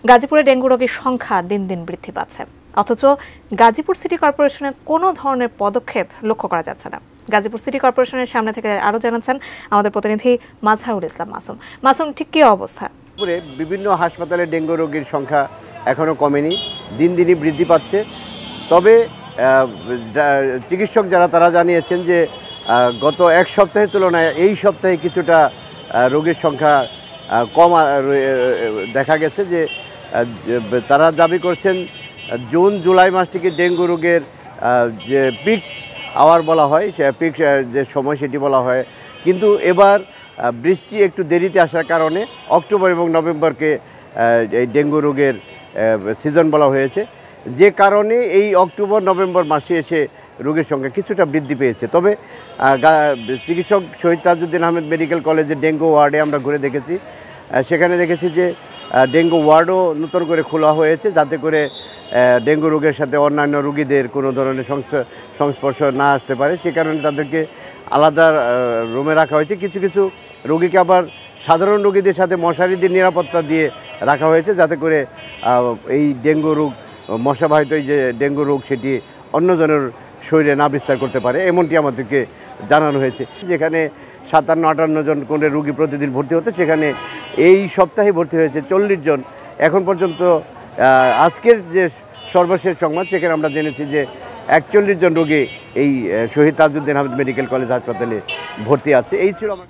গাজীপুরে ডেঙ্গু রোগীর সংখ্যা দিন দিন বৃদ্ধি পাচ্ছে, অথচ গাজীপুর সিটি কর্পোরেশনে কোনো ধরনের পদক্ষেপ লক্ষ্য করা যাচ্ছে না। গাজীপুর সিটি কর্পোরেশনের সামনে থেকে আরও জানাচ্ছেন আমাদের প্রতিনিধি মাজহারুল ইসলাম মাসুম। মাসুম, ঠিক কী অবস্থা? বিভিন্ন হাসপাতালে ডেঙ্গু রোগীর সংখ্যা এখনও কমেনি, দিন দিনই বৃদ্ধি পাচ্ছে। তবে চিকিৎসক তারা জানিয়েছেন যে গত এক সপ্তাহের তুলনায় এই সপ্তাহে কিছুটা রোগীর সংখ্যা কম দেখা গেছে। যে তারা দাবি করছেন জুন জুলাই মাসটিকে ডেঙ্গু রোগের যে পিক আওয়ার বলা হয়, সে পিক যে সময় সেটি বলা হয়, কিন্তু এবার বৃষ্টি একটু দেরিতে আসার কারণে অক্টোবর এবং নভেম্বরকে এই ডেঙ্গু রোগের সিজন বলা হয়েছে, যে কারণে এই অক্টোবর নভেম্বর মাসে এসে রোগীর সংখ্যা কিছুটা বৃদ্ধি পেয়েছে। তবে চিকিৎসক শহীদ তাজউদ্দিন আহমেদ মেডিকেল কলেজের ডেঙ্গু ওয়ার্ডে আমরা ঘুরে দেখেছি, সেখানে দেখেছি যে ডেঙ্গু ওয়ার্ডও নতুন করে খোলা হয়েছে, যাতে করে ডেঙ্গু রোগের সাথে অন্যান্য রোগীদের কোনো ধরনের সংস্পর্শ না আসতে পারে। সে কারণে তাদেরকে আলাদা রুমে রাখা হয়েছে। কিছু কিছু রোগীকে আবার সাধারণ রোগীদের সাথে মশারি দিয়ে নিরাপত্তা দিয়ে রাখা হয়েছে, যাতে করে এই ডেঙ্গু রোগ মশাবাহিত যে ডেঙ্গু রোগ সেটি অন্যজনের শরীরে না বিস্তার করতে পারে, এমনটি আমাদেরকে জানানো হয়েছে। যেখানে 57-58 জন করে রোগী প্রতিদিন ভর্তি হতো, সেখানে এই সপ্তাহে ভর্তি হয়েছে 40 জন। এখন পর্যন্ত আজকের যে সর্বশেষ সংবাদ, সেখানে আমরা জেনেছি যে 41 জন রোগী এই শহীদ তাজউদ্দিন আহমেদ মেডিকেল কলেজ হাসপাতালে ভর্তি আছে। এই ছিল আমার